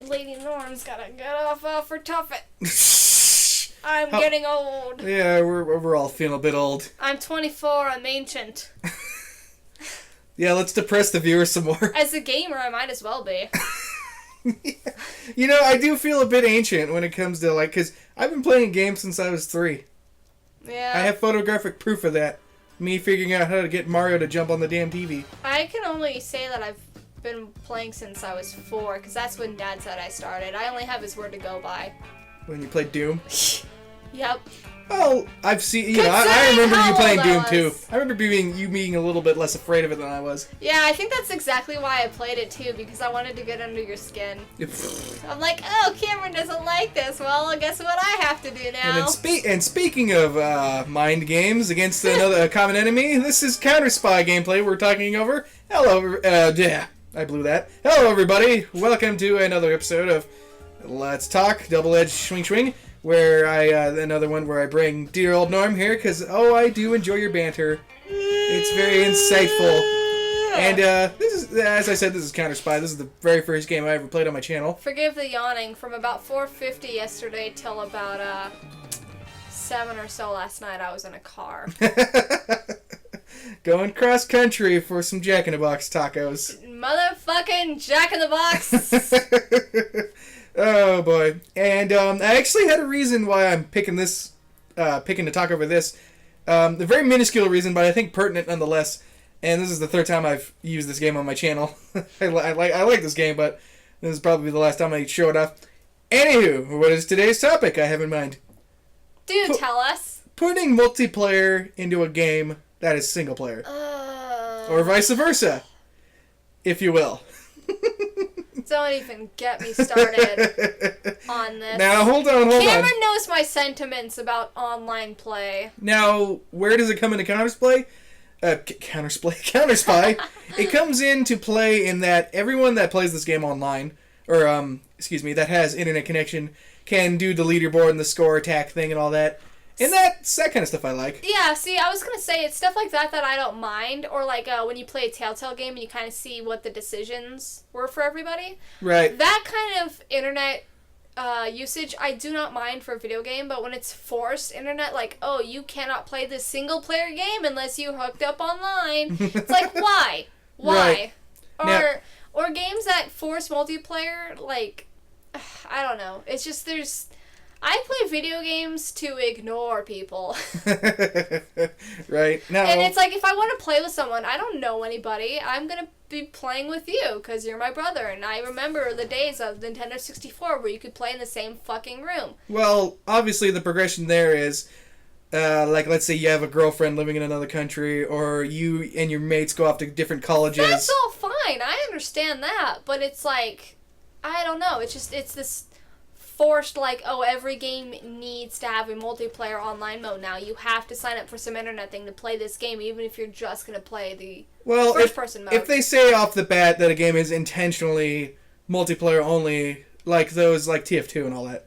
Lady Norm's gotta get off her tuffet. I'm getting old. Yeah, we're all feeling a bit old. I'm 24, I'm ancient. Yeah, let's depress the viewers some more. As a gamer, I might as well be. Yeah. You know, I do feel a bit ancient when it comes to, like, because I've been playing games since I was 3. Yeah. I have photographic proof of that. Me figuring out how to get Mario to jump on the damn TV. I can only say that I've been playing since I was 4, because that's when Dad said I started. I only have his word to go by. When you played Doom? Yep. Well, I've seen, you know, I remember you playing Doom too. Was. I remember you being a little bit less afraid of it than I was. Yeah, I think that's exactly why I played it too, because I wanted to get under your skin. I'm like, oh, Cameron doesn't like this. Well, guess what I have to do now? And speaking of mind games against another common enemy, this is Counter Spy gameplay we're talking over. Hello, yeah, I blew that. Hello, everybody. Welcome to another episode of Let's Talk Double-Edged Swing, where another one where I bring dear old Norm here, because, I do enjoy your banter. It's very insightful. And, this is, as I said, this is Counter Spy. This is the very first game I ever played on my channel. Forgive the yawning. From about 4:50 yesterday till about, 7 or so last night, I was in a car. Going cross-country for some Jack-in-the-Box tacos. Motherfucking Jack-in-the-Box! Oh boy. And I actually had a reason why I'm picking to talk over this. A very minuscule reason, but I think pertinent nonetheless. And this is the third time I've used this game on my channel. I like this game, but this is probably the last time I show it off. Anywho, what is today's topic I have in mind? Do tell us. Putting multiplayer into a game that is single player. Or vice versa, if you will. Don't even get me started on this. Now, hold on. Cameron knows my sentiments about online play. Now, where does it come into Counter Spy? It comes into play in that everyone that plays this game online, or, that has internet connection, can do the leaderboard and the score attack thing and all that. And that's that kind of stuff I like. Yeah, see, I was going to say, it's stuff like that I don't mind. Or like when you play a Telltale game and you kind of see what the decisions were for everybody. Right. That kind of internet usage I do not mind for a video game. But when it's forced internet, like, oh, you cannot play this single-player game unless you hooked up online. It's like, why? Why? Right. Or games that force multiplayer, like, I don't know. It's just I play video games to ignore people. Right. No. And it's like, if I want to play with someone, I don't know anybody. I'm going to be playing with you because you're my brother. And I remember the days of Nintendo 64 where you could play in the same fucking room. Well, obviously the progression there is, let's say you have a girlfriend living in another country, or you and your mates go off to different colleges. That's all fine. I understand that. But it's like, I don't know. It's this forced, like, oh, every game needs to have a multiplayer online mode now. You have to sign up for some internet thing to play this game, even if you're just going to play the first-person mode. If they say off the bat that a game is intentionally multiplayer only, like those, like TF2 and all that,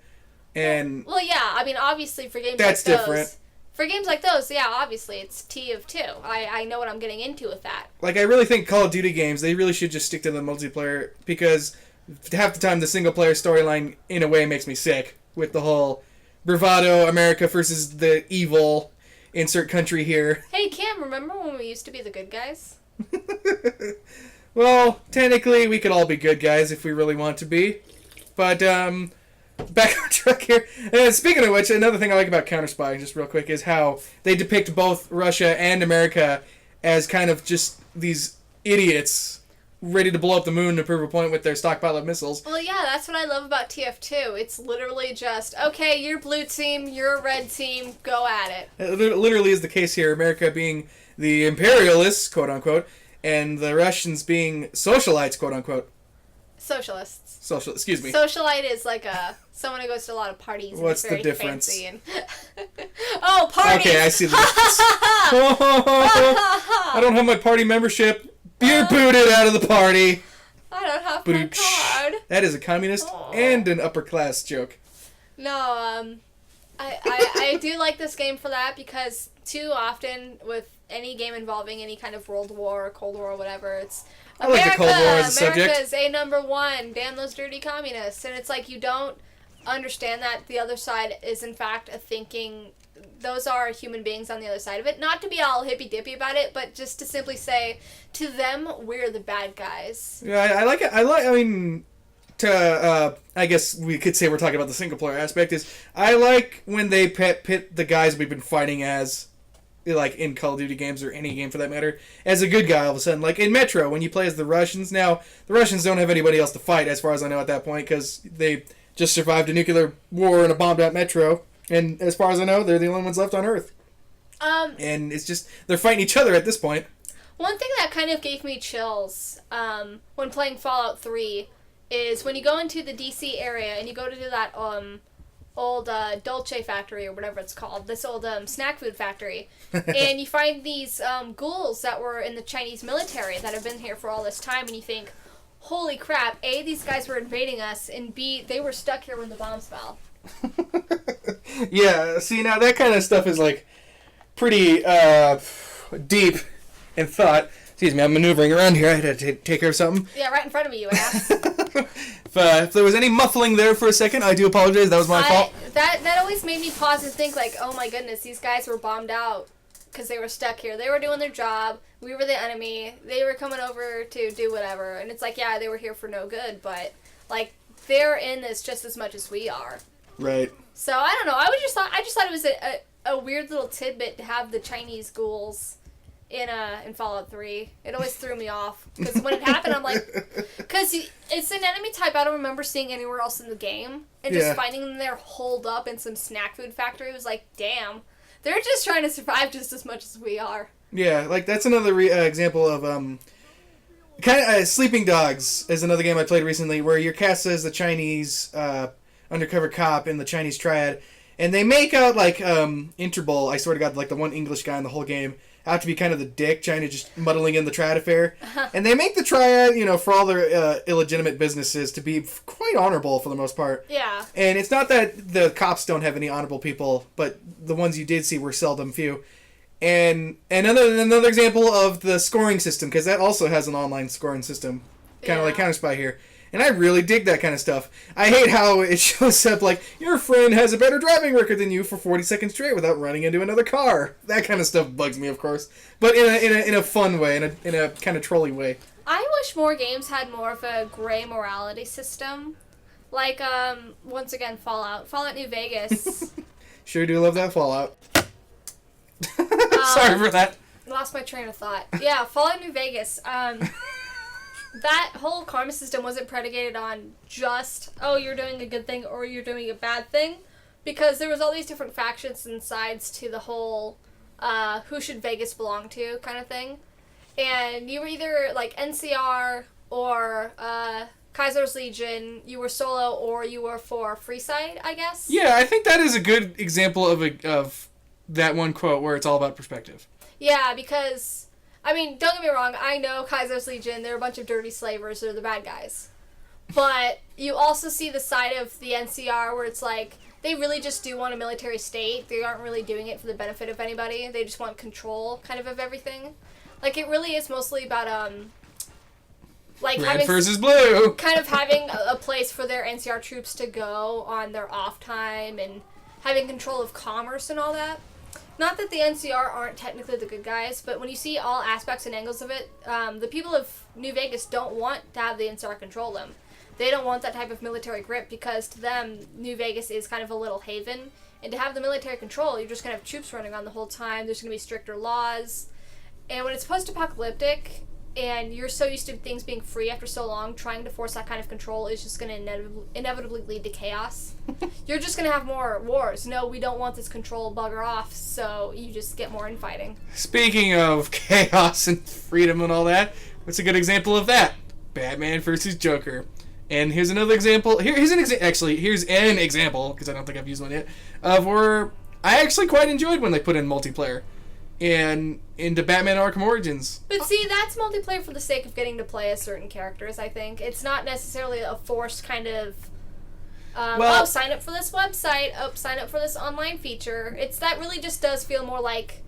and... Well, yeah, I mean, obviously for games that's like those... different. For games like those, yeah, obviously, it's TF2. I know what I'm getting into with that. Like, I really think Call of Duty games, they really should just stick to the multiplayer, because... half the time, the single-player storyline, in a way, makes me sick. With the whole bravado, America versus the evil, insert country here. Hey, Cam, remember when we used to be the good guys? Well, technically, we could all be good guys if we really want to be. But, back on track here. Speaking of which, another thing I like about Counter Spy, just real quick, is how they depict both Russia and America as kind of just these idiots ready to blow up the moon to prove a point with their stockpile of missiles. Well, yeah, that's what I love about TF2. It's literally just, okay, you're blue team, you're a red team, go at it. It literally is the case here. America being the imperialists, quote-unquote, and the Russians being socialites, quote-unquote. Socialists. Excuse me. Socialite is like someone who goes to a lot of parties. What's and the difference? Fancy and oh, parties! Okay, I see the difference. I don't have my party membership. You're booted out of the party. I don't have my card. That is a communist and an upper class joke. No, I do like this game for that, because too often with any game involving any kind of World War or Cold War or whatever, it's, I like the Cold War as a subject. America's a number one. Damn those dirty communists. And it's like you don't understand that the other side is in fact a thinking. Those are human beings on the other side of it. Not to be all hippy-dippy about it, but just to simply say, to them, we're the bad guys. Yeah, I like it. I mean, I guess we could say we're talking about the single-player aspect, is I like when they pit the guys we've been fighting as, like in Call of Duty games or any game for that matter, as a good guy all of a sudden. Like in Metro, when you play as the Russians, now, the Russians don't have anybody else to fight, as far as I know at that point, because they just survived a nuclear war in a bombed-out Metro. And as far as I know, they're the only ones left on Earth. And it's just, they're fighting each other at this point. One thing that kind of gave me chills when playing Fallout 3 is when you go into the DC area and you go to that old Dolce factory or whatever it's called, this old snack food factory, and you find these ghouls that were in the Chinese military that have been here for all this time, and you think, holy crap, A, these guys were invading us, and B, they were stuck here when the bombs fell. Yeah, see, now that kind of stuff is, like, pretty deep in thought. Excuse me, I'm maneuvering around here. I had to take care of something. Yeah, right in front of me, you ass. If there was any muffling there for a second, I do apologize. That was my fault. That always made me pause and think, like, oh my goodness, these guys were bombed out because they were stuck here. They were doing their job. We were the enemy. They were coming over to do whatever. And it's like, yeah, they were here for no good, but, like, they're in this just as much as we are. Right. So I don't know. I just thought it was a weird little tidbit to have the Chinese ghouls in Fallout 3. It always threw me off because when it happened, I'm like, because it's an enemy type I don't remember seeing anywhere else in the game, and just finding them there holed up in some snack food factory was like, damn, they're just trying to survive just as much as we are. Yeah, like that's another example of kind of Sleeping Dogs is another game I played recently where you're cast as the Chinese undercover cop in the Chinese triad, and they make out like Interbol, I swear to God, like the one English guy in the whole game, out to be kind of the dick, trying to just muddling in the triad affair. And they make the triad, you know, for all their illegitimate businesses, to be quite honorable for the most part. Yeah. And it's not that the cops don't have any honorable people, but the ones you did see were seldom few. And another example of the scoring system, because that also has an online scoring system, kind of like Counter-Spy here. And I really dig that kind of stuff. I hate how it shows up like, your friend has a better driving record than you for 40 seconds straight without running into another car. That kind of stuff bugs me, of course. But in a fun way, in a kind of trolly way. I wish more games had more of a gray morality system. Like, once again, Fallout New Vegas. Sure do love that Fallout. Sorry for that. Lost my train of thought. Yeah, Fallout New Vegas. That whole karma system wasn't predicated on just, oh, you're doing a good thing or you're doing a bad thing, because there was all these different factions and sides to the whole who should Vegas belong to kind of thing. And you were either like NCR or Kaiser's Legion, you were solo, or you were for Freeside, I guess. Yeah, I think that is a good example of that one quote where it's all about perspective. Yeah, because, I mean, don't get me wrong, I know Kaiser's Legion, they're a bunch of dirty slavers, they're the bad guys. But you also see the side of the NCR where it's like, they really just do want a military state. They aren't really doing it for the benefit of anybody. They just want control, kind of everything. Like, it really is mostly about, like, Red having versus blue. Kind of having a place for their NCR troops to go on their off time and having control of commerce and all that. Not that the NCR aren't technically the good guys, but when you see all aspects and angles of it, the people of New Vegas don't want to have the NCR control them. They don't want that type of military grip because to them, New Vegas is kind of a little haven. And to have the military control, you're just going to have troops running on the whole time. There's going to be stricter laws. And when it's post-apocalyptic, and you're so used to things being free after so long, trying to force that kind of control is just going to inevitably lead to chaos. You're just going to have more wars. No, we don't want this control, bugger off, so you just get more infighting. Speaking of chaos and freedom and all that, what's a good example of that? Batman versus Joker. And here's another example. Here's an example, because I don't think I've used one yet, of where I actually quite enjoyed when they put in multiplayer. And into Batman Arkham Origins. But see, that's multiplayer for the sake of getting to play as certain characters, I think. It's not necessarily a forced kind of, sign up for this website, sign up for this online feature. That really just does feel more like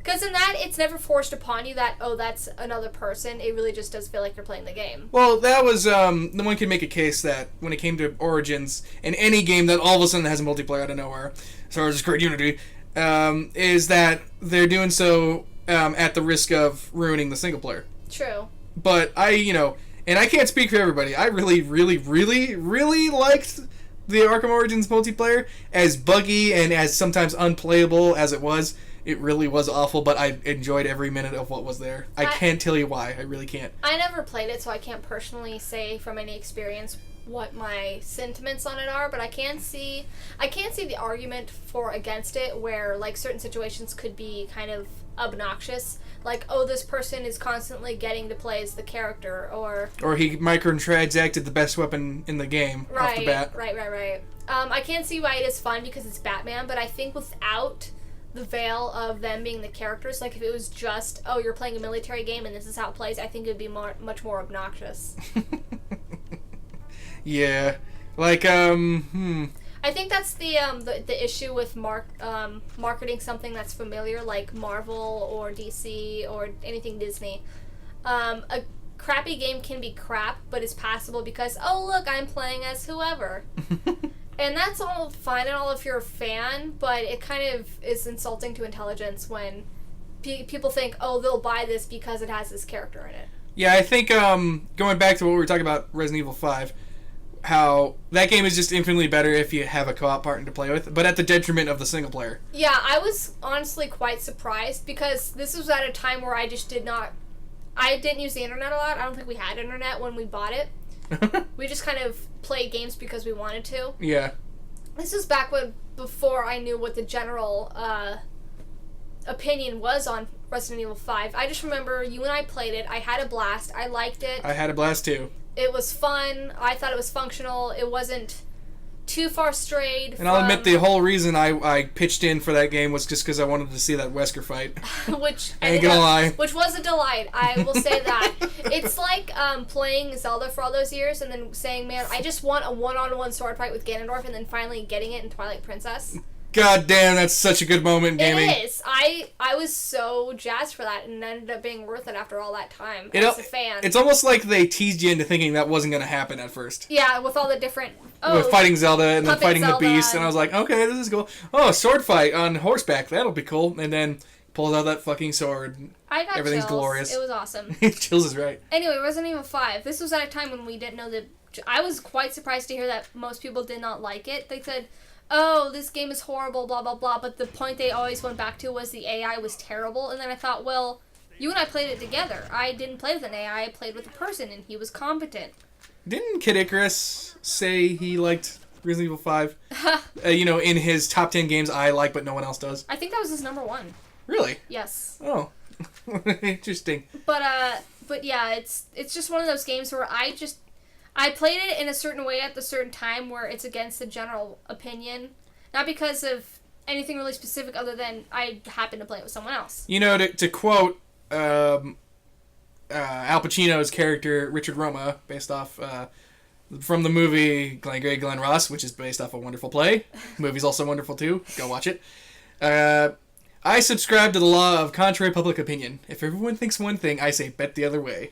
Because in that, it's never forced upon you that, oh, that's another person. It really just does feel like you're playing the game. Well, that was, no one can make a case that when it came to Origins, in any game that all of a sudden has a multiplayer out of nowhere, as far as great Unity, is that they're doing so at the risk of ruining the single player. True. But and I can't speak for everybody, I really, really, really, really liked the Arkham Origins multiplayer, as buggy and as sometimes unplayable as it was. It really was awful, but I enjoyed every minute of what was there. I can't tell you why. I really can't. I never played it, so I can't personally say from any experience what my sentiments on it are, but I can see the argument for against it, where like certain situations could be kind of obnoxious. Like, oh, this person is constantly getting to play as the character, or he microtransacted the best weapon in the game off the bat. Right. I can see why it is fun because it's Batman, but I think without the veil of them being the characters, like if it was just, oh, you're playing a military game and this is how it plays, I think it would be much more obnoxious. Yeah. Like, I think that's the issue with marketing something that's familiar, like Marvel or DC or anything Disney. A crappy game can be crap, but it's passable because, oh, look, I'm playing as whoever. And that's all fine and all if you're a fan, but it kind of is insulting to intelligence when people think, oh, they'll buy this because it has this character in it. Yeah, I think going back to what we were talking about, Resident Evil 5, how that game is just infinitely better if you have a co-op partner to play with, but at the detriment of the single player. Yeah, I was honestly quite surprised because this was at a time where I didn't use the internet a lot. I don't think we had internet when we bought it. We just kind of played games because we wanted to. Yeah. This was back before I knew what the general opinion was on Resident Evil 5. I just remember you and I played it. I had a blast. I liked it. I had a blast too. It was fun. I thought it was functional. It wasn't too far strayed. And I'll admit the whole reason I pitched in for that game was just because I wanted to see that Wesker fight. Which I ain't gonna lie. Which was a delight. I will say that. It's like playing Zelda for all those years and then saying, man, I just want a one-on-one sword fight with Ganondorf, and then finally getting it in Twilight Princess. God damn, that's such a good moment in gaming. It is. I was so jazzed for that, and it ended up being worth it after all that time as a fan. It's almost like they teased you into thinking that wasn't going to happen at first. Yeah, with all the different... with fighting Zelda and then fighting Zelda the beast, and I was like, okay, this is cool. Oh, a sword fight on horseback, that'll be cool. And then pulls out that fucking sword. I got Everything's chills. Glorious. It was awesome. Chills is right. Anyway, Resident Evil 5. This was at a time when we didn't know that... I was quite surprised to hear that most people did not like it. They said, oh, this game is horrible, blah, blah, blah. But the point they always went back to was the AI was terrible. And then I thought, well, you and I played it together. I didn't play with an AI. I played with a person, and he was competent. Didn't Kid Icarus say he liked Resident Evil 5? In his top 10 games I like, but no one else does. I think that was his number one. Really? Yes. Oh. Interesting. But yeah, it's just one of those games where I played it in a certain way at the certain time where it's against the general opinion. Not because of anything really specific other than I happened to play it with someone else. To quote Al Pacino's character, Richard Roma, based off from the movie Glenn Gray, Glenn Ross, which is based off a wonderful play. The movie's also wonderful too. Go watch it. I subscribe to the law of contrary public opinion. If everyone thinks one thing, I say bet the other way.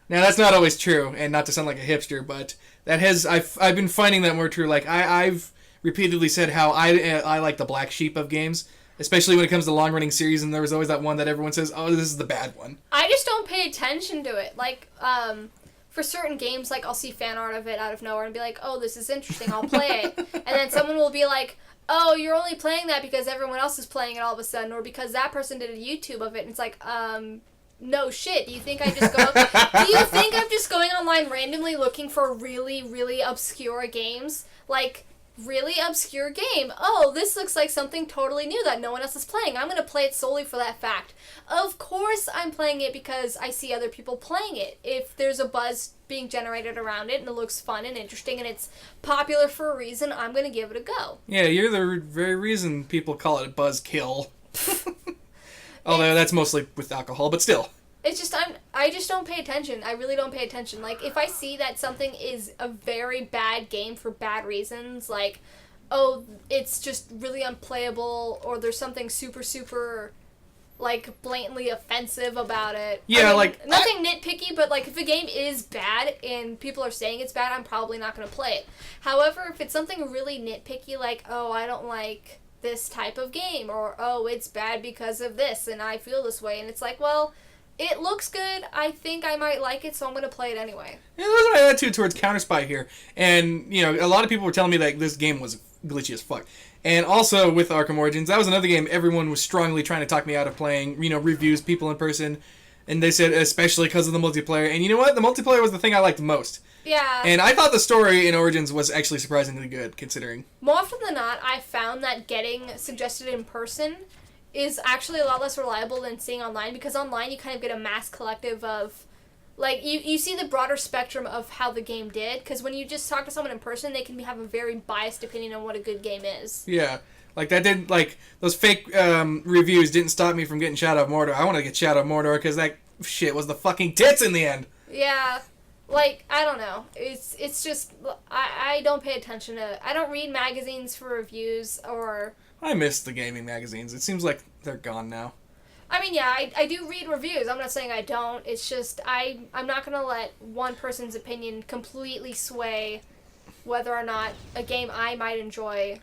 Now that's not always true, and not to sound like a hipster, but I've been finding that more true. Like I've repeatedly said how I like the black sheep of games, especially when it comes to long running series, and there was always that one that everyone says, oh, this is the bad one. I just don't pay attention to it. Like for certain games, like I'll see fan art of it out of nowhere and be like, oh, this is interesting, I'll play it, and then someone will be like, oh, you're only playing that because everyone else is playing it all of a sudden, or because that person did a YouTube of it, and it's like, no shit. Do you think I'm just going online randomly looking for really, really obscure games? Like, really obscure game. Oh, this looks like something totally new that no one else is playing. I'm going to play it solely for that fact. Of course I'm playing it because I see other people playing it. If there's a buzz being generated around it and it looks fun and interesting and it's popular for a reason, I'm going to give it a go. Yeah, you're the very reason people call it a buzzkill. Although that's mostly with alcohol, but still. It's just, I just don't pay attention. I really don't pay attention. Like, if I see that something is a very bad game for bad reasons, like, oh, it's just really unplayable, or there's something super, super like blatantly offensive about it. Yeah, I mean, like nothing nitpicky, but like if a game is bad and people are saying it's bad, I'm probably not going to play it. However, if it's something really nitpicky, like, oh, I don't like this type of game, or oh, it's bad because of this and I feel this way, and it's like, well, it looks good, I think I might like it, so I'm going to play it anyway. Yeah, that's my attitude towards Counter-Spy here. And, you know, a lot of people were telling me that this game was glitchy as fuck. And also with Arkham Origins, that was another game everyone was strongly trying to talk me out of playing, you know, reviews, people in person. And they said especially because of the multiplayer. And you know what? The multiplayer was the thing I liked most. Yeah. And I thought the story in Origins was actually surprisingly good, considering. More often than not, I found that getting suggested in person is actually a lot less reliable than seeing online, because online you kind of get a mass collective of, like, you see the broader spectrum of how the game did, because when you just talk to someone in person, they can have a very biased opinion on what a good game is. Yeah. Like, that didn't, like, those fake reviews didn't stop me from getting Shadow of Mordor. I wanted to get Shadow of Mordor because that shit was the fucking tits in the end. Yeah. Like, I don't know. It's just, I don't pay attention to, I don't read magazines for reviews, or... I miss the gaming magazines. It seems like they're gone now. I mean, yeah, I do read reviews. I'm not saying I don't. It's just, I'm not going to let one person's opinion completely sway whether or not a game I might enjoy.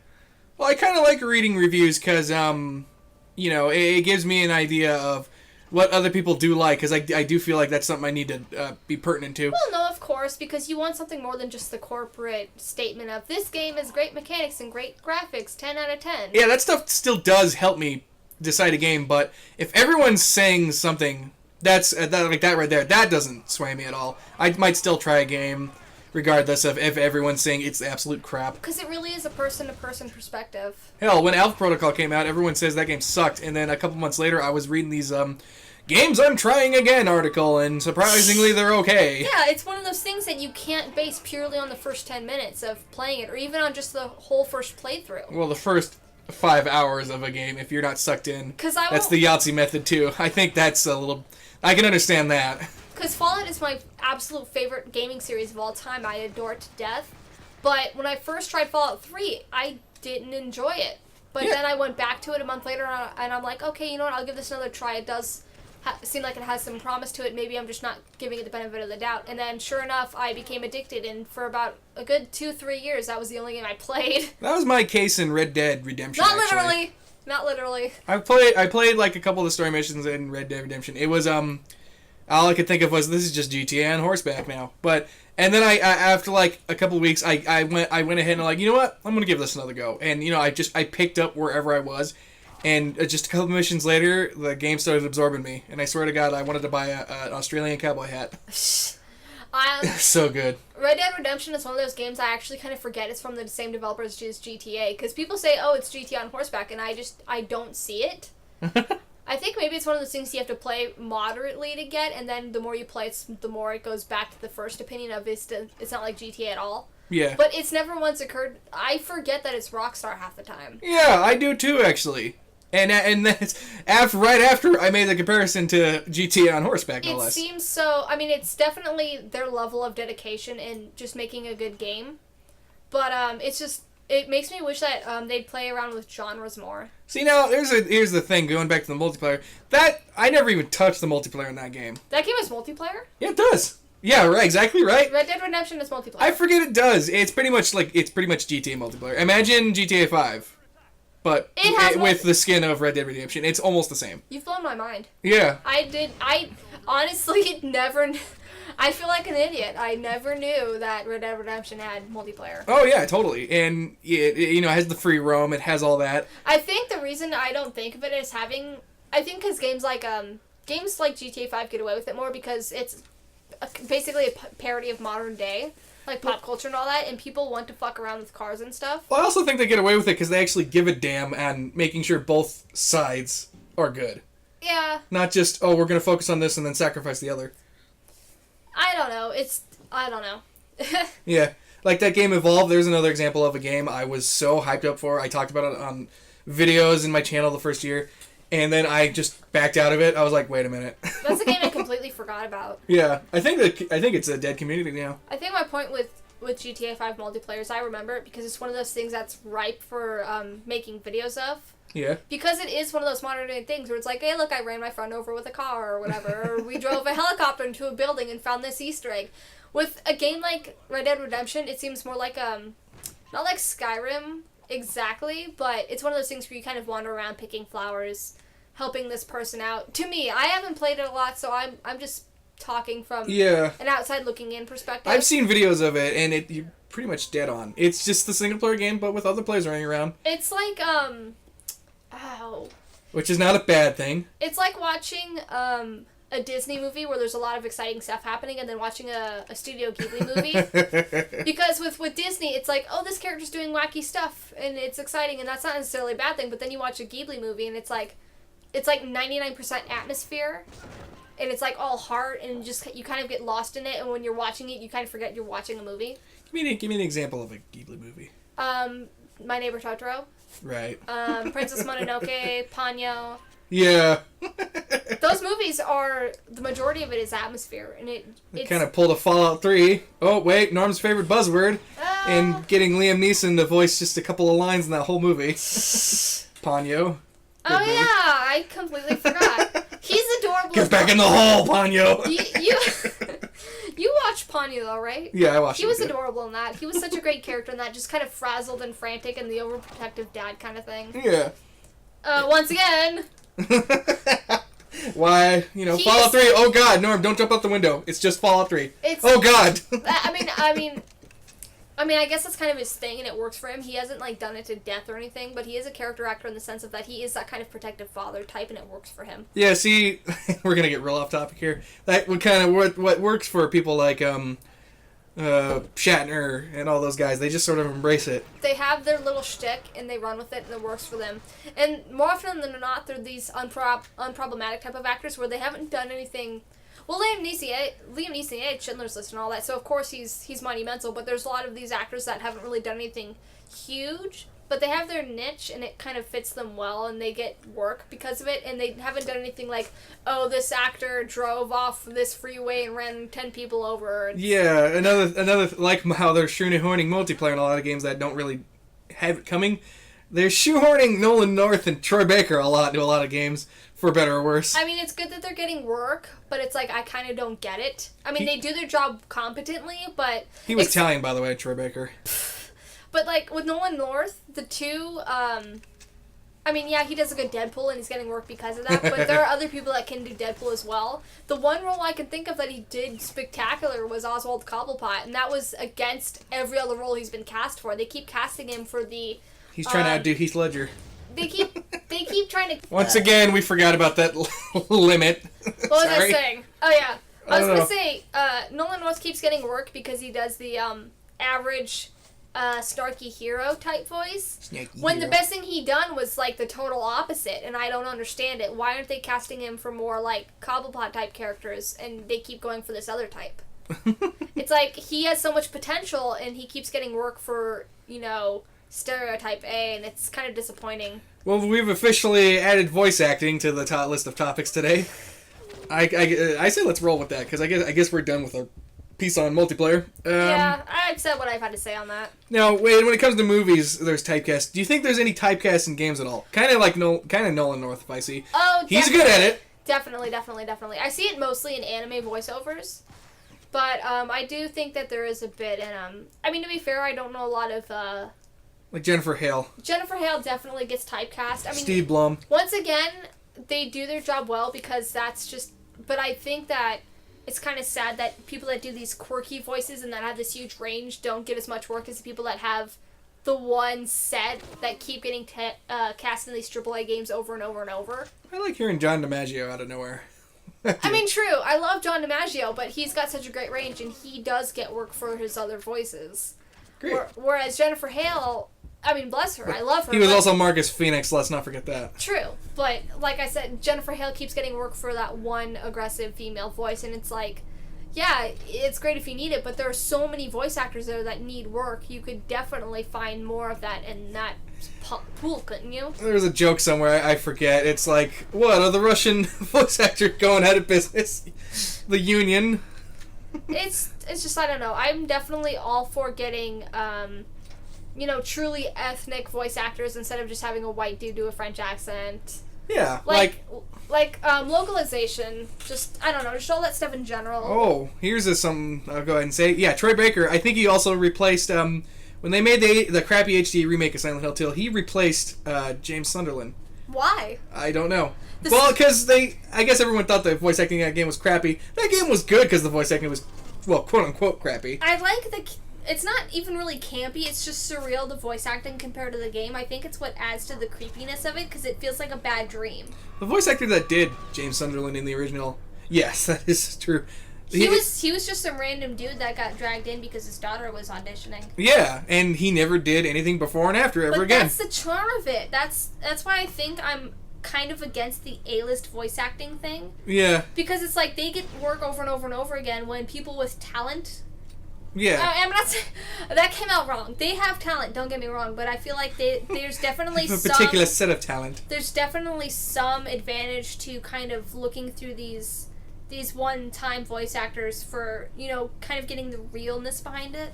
Well, I kind of like reading reviews because, you know, it gives me an idea of what other people do like, because I do feel like that's something I need to be pertinent to. Well, no, of course, because you want something more than just the corporate statement of, this game has great mechanics and great graphics, 10 out of 10. Yeah, that stuff still does help me decide a game, but if everyone's saying something like that right there, that doesn't sway me at all. I might still try a game, regardless of if everyone's saying it's absolute crap. Because it really is a person-to-person perspective. Hell, when Alpha Protocol came out, everyone says that game sucked, and then a couple months later, I was reading these, Games I'm Trying Again article, and surprisingly, they're okay. Yeah, it's one of those things that you can't base purely on the first 10 minutes of playing it, or even on just the whole first playthrough. Well, the first 5 hours of a game, if you're not sucked in. That's the Yahtzee method, too. I think that's a little... I can understand that. Because Fallout is my absolute favorite gaming series of all time. I adore it to death. But when I first tried Fallout 3, I didn't enjoy it. But then I went back to it a month later, and I'm like, okay, you know what, I'll give this another try. It does seem like it has some promise to it. Maybe I'm just not giving it the benefit of the doubt. And then, sure enough, I became addicted, and for about a good 2-3 years, that was the only game I played. That was my case in Red Dead Redemption, Not literally. Not literally. I played like a couple of the story missions in Red Dead Redemption. It was, all I could think of was, this is just GTA on horseback now. And then I after like a couple of weeks, I went ahead and like, you know what? I'm gonna give this another go. And you know, I picked up wherever I was, and just a couple of missions later, the game started absorbing me. And I swear to God, I wanted to buy an Australian cowboy hat. So good. Red Dead Redemption is one of those games I actually kind of forget it's from the same developers as GTA, because people say, oh, it's GTA on horseback, and I don't see it. I think maybe it's one of those things you have to play moderately to get, and then the more you play, the more it goes back to the first opinion of it's not like GTA at all. Yeah. But it's never once occurred. I forget that it's Rockstar half the time. Yeah, I do too, actually. And that's right after I made the comparison to GTA on horseback, no less. It seems so. I mean, it's definitely their level of dedication in just making a good game, but it makes me wish that they'd play around with genres more. See, now here's the thing. Going back to the multiplayer, that I never even touched the multiplayer in that game. That game is multiplayer? Yeah, it does. Yeah, right. Exactly right. Red Dead Redemption is multiplayer. I forget it does. It's pretty much GTA multiplayer. Imagine GTA 5. But with the skin of Red Dead Redemption, it's almost the same. You've blown my mind. Yeah. I honestly never... I feel like an idiot. I never knew that Red Dead Redemption had multiplayer. Oh, yeah, totally. And, it has the free roam. It has all that. I think the reason I don't think of it as having... I think because games like GTA 5 get away with it more because it's basically a parody of modern day. Like pop culture and all that, and people want to fuck around with cars and stuff. Well, I also think they get away with it because they actually give a damn and making sure both sides are good. Yeah. Not just, oh, we're going to focus on this and then sacrifice the other. I don't know. I don't know. Yeah. Like that game Evolve, there's another example of a game I was so hyped up for. I talked about it on videos in my channel the first year, and then I just backed out of it. I was like, wait a minute. That's a game I completely forgot about. Yeah. I think it's a dead community now. I think my point with GTA 5 multiplayer is I remember it because it's one of those things that's ripe for making videos of. Yeah. Because it is one of those modern day things where it's like, hey, look, I ran my friend over with a car or whatever, or we drove a helicopter into a building and found this Easter egg. With a game like Red Dead Redemption, it seems more like, not like Skyrim exactly, but it's one of those things where you kind of wander around picking flowers, helping this person out. To me, I haven't played it a lot, so I'm just talking from an outside looking in perspective. I've seen videos of it, and you're pretty much dead on. It's just the single player game, but with other players running around. It's like, which is not a bad thing. It's like watching, a Disney movie where there's a lot of exciting stuff happening and then watching a Studio Ghibli movie. Because with Disney, it's like, oh, this character's doing wacky stuff and it's exciting and that's not necessarily a bad thing, but then you watch a Ghibli movie and it's like 99% atmosphere and it's like all heart and you kind of get lost in it, and when you're watching it, you kind of forget you're watching a movie. Give me an example of a Ghibli movie. My Neighbor Totoro. Right. Princess Mononoke, Ponyo. Yeah. Those movies are, the majority of it is atmosphere, and it's kind of pulled a Fallout 3. Oh, wait, Norm's favorite buzzword. And getting Liam Neeson to voice just a couple of lines in that whole movie. Ponyo. Oh, movie. Yeah, I completely forgot. He's adorable. Get back in the hole, Ponyo! You watched Ponyo, though, right? Yeah, I watched it. He was adorable in that. He was such a great character in that, just kind of frazzled and frantic and the overprotective dad kind of thing. Yeah. Once again... Why, Fallout 3, oh god, Norm, don't jump out the window. It's just Fallout 3. Oh god! I guess that's kind of his thing and it works for him. He hasn't, done it to death or anything, but he is a character actor in the sense of that he is that kind of protective father type and it works for him. Yeah, see, we're gonna get real off topic here. That would kind of, what works for people like, Shatner and all those guys, they just sort of embrace it. They have their little shtick and they run with it and it works for them. And more often than not, they're these unproblematic type of actors where they haven't done anything. Well, Liam Neeson had Schindler's List and all that, so of course he's monumental. But there's a lot of these actors that haven't really done anything huge, but they have their niche and it kind of fits them well and they get work because of it, and they haven't done anything like, oh, this actor drove off this freeway and ran 10 people over. Yeah, another like how they're shoehorning multiplayer in a lot of games that don't really have it coming. They're shoehorning Nolan North and Troy Baker a lot into a lot of games, for better or worse. I mean, it's good that they're getting work, but it's like, I kind of don't get it. I mean, they do their job competently, but... He was Italian, by the way, Troy Baker. But, with Nolan North, the two, he does a good Deadpool, and he's getting work because of that, but there are other people that can do Deadpool as well. The one role I can think of that he did spectacular was Oswald Cobblepot, and that was against every other role he's been cast for. They keep casting him for the... He's trying to outdo Heath Ledger. They keep trying to... Once again, we forgot about that limit. What was I saying? Oh, yeah. I was going to say, Nolan North keeps getting work because he does the average snarky hero type voice. When the best thing he done was, the total opposite, and I don't understand it. Why aren't they casting him for more, Cobblepot type characters, and they keep going for this other type? It's like, he has so much potential, and he keeps getting work for, stereotype A, and it's kind of disappointing. Well, we've officially added voice acting to the top list of topics today. I say let's roll with that, because I guess we're done with our piece on multiplayer. Yeah, I've said what I've had to say on that. Now, wait, when it comes to movies, there's typecast. Do you think there's any typecast in games at all? Kind of Nolan North, if I see. Oh, he's good at it. Definitely. I see it mostly in anime voiceovers. But I do think that there is a bit in to be fair, I don't know a lot of like Jennifer Hale. Jennifer Hale definitely gets typecast. Steve Blum. Once again, they do their job well because that's just... But I think that it's kind of sad that people that do these quirky voices and that have this huge range don't get as much work as the people that have the one set that keep getting cast in these AAA games over and over and over. I like hearing John DiMaggio out of nowhere. True. I love John DiMaggio, but he's got such a great range and he does get work for his other voices. Great. Whereas Jennifer Hale... bless her. I love her. He was also Marcus Phoenix. Let's not forget that. True. But, like I said, Jennifer Hale keeps getting work for that one aggressive female voice. And it's like, yeah, it's great if you need it. But there are so many voice actors there that need work. You could definitely find more of that in that pool, couldn't you? There's a joke somewhere. I forget. It's like, what? Are the Russian voice actors going out of business? The union? It's just, I don't know. I'm definitely all for getting... truly ethnic voice actors instead of just having a white dude do a French accent. Yeah, localization. Just, I don't know, just all that stuff in general. Oh, here's something I'll go ahead and say. Yeah, Troy Baker, I think he also replaced, when they made the crappy HD remake of Silent Hill 2, he replaced James Sunderland. Why? I don't know. Well, because I guess everyone thought the voice acting in that game was crappy. That game was good because the voice acting was, well, quote-unquote crappy. I like it's not even really campy, it's just surreal, the voice acting compared to the game. I think it's what adds to the creepiness of it, because it feels like a bad dream. The voice actor that did James Sunderland in the original, yes, that is true. He was just some random dude that got dragged in because his daughter was auditioning. Yeah, and he never did anything before and after ever again. But that's the charm of it. That's why I think I'm kind of against the A-list voice acting thing. Yeah. Because it's like they get work over and over and over again when people with talent... Yeah. I'm not saying... That came out wrong. They have talent, don't get me wrong, but I feel like there's definitely a particular set of talent. There's definitely some advantage to kind of looking through these one-time voice actors for, kind of getting the realness behind it.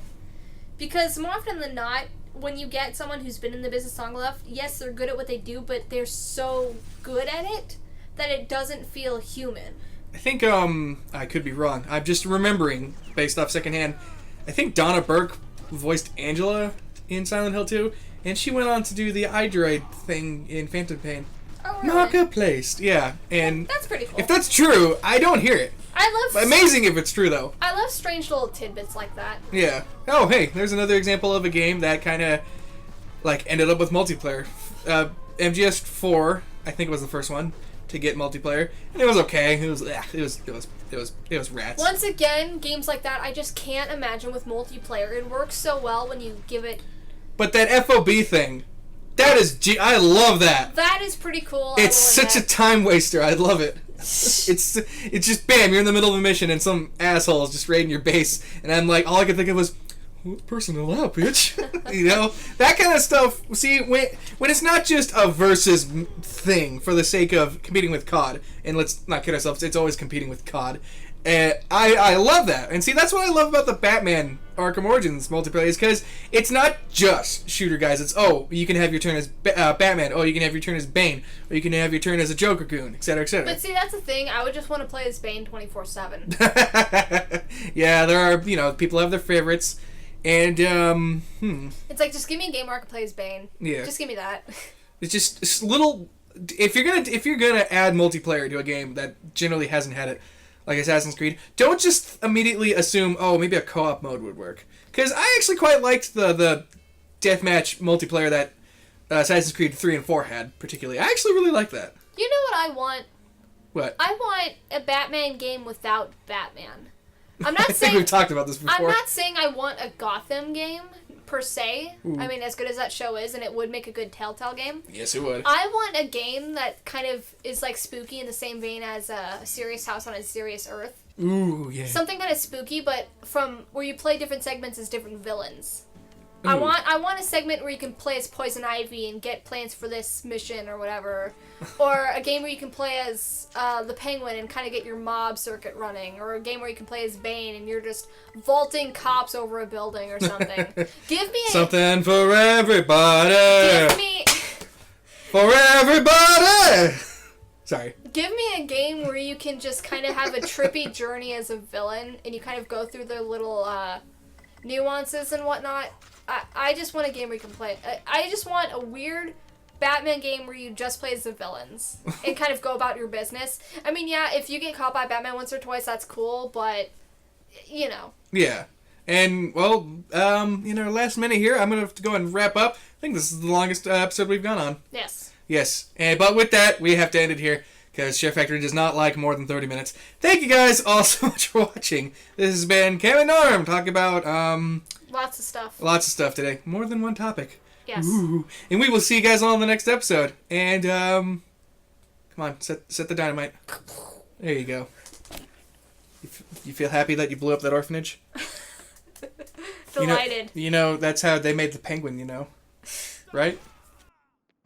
Because more often than not, when you get someone who's been in the business long enough, yes, they're good at what they do, but they're so good at it that it doesn't feel human. I think, I could be wrong. I'm just remembering, based off secondhand, I think Donna Burke voiced Angela in Silent Hill 2, and she went on to do the iDroid thing in Phantom Pain. Oh, really? Marker placed, yeah. And that's pretty cool. If that's true, I don't hear it. Amazing if it's true, though. I love strange little tidbits like that. Yeah. Oh, hey, there's another example of a game that kind of, ended up with multiplayer. MGS4, I think it was the first one to get multiplayer, and it was okay. It was rats. Once again, games like that, I just can't imagine with multiplayer. It works so well when you give it. But that FOB thing, I love that. That is pretty cool. It's such a time waster. I love it. It's just bam, you're in the middle of a mission and some asshole is just raiding your base, and I'm like, all I could think of was, personnel out, bitch. That kind of stuff. See, when it's not just a versus thing for the sake of competing with COD, and let's not kid ourselves, it's always competing with COD. I love that. And see, that's what I love about the Batman Arkham Origins multiplayer, is because it's not just shooter guys. It's, you can have your turn as Batman. Oh, you can have your turn as Bane. Or you can have your turn as a Joker goon, etc., etc. But see, that's the thing. I would just want to play as Bane 24/7. Yeah, there are, people have their favorites. And, It's like, just give me a game where I can play as Bane. Yeah. Just give me that. It's just little... If you're gonna add multiplayer to a game that generally hasn't had it, like Assassin's Creed, don't just immediately assume, maybe a co-op mode would work. Because I actually quite liked the deathmatch multiplayer that Assassin's Creed 3 and 4 had, particularly. I actually really like that. You know what I want? What? I want a Batman game without Batman. I'm not I saying... think we've talked about this before. I'm not saying I want a Gotham game, per se. Ooh. I mean, as good as that show is, and it would make a good Telltale game. Yes, it would. I want a game that kind of is like spooky in the same vein as a Serious House on a Serious Earth. Ooh, yeah. Something kind of spooky, but from where you play different segments as different villains. Ooh. I want a segment where you can play as Poison Ivy and get plans for this mission or whatever. Or a game where you can play as the Penguin and kind of get your mob circuit running. Or a game where you can play as Bane and you're just vaulting cops over a building or something. Give me something for everybody. Give me... For everybody! Sorry. Give me a game where you can just kind of have a trippy journey as a villain and you kind of go through their little nuances and whatnot. I just want a game where you can play. I just want a weird Batman game where you just play as the villains and kind of go about your business. I mean, yeah, if you get caught by Batman once or twice, that's cool, but, Yeah. And, well, last minute here, I'm going to have to go and wrap up. I think this is the longest episode we've gone on. Yes. Yes. But with that, we have to end it here, because SHAREfactory does not like more than 30 minutes. Thank you guys all so much for watching. This has been Cam and Norm talking about, lots of stuff. Lots of stuff today. More than one topic. Yes. Ooh. And we will see you guys all in the next episode. And, come on, set the dynamite. There you go. You feel happy that you blew up that orphanage? Delighted. That's how they made the Penguin, right?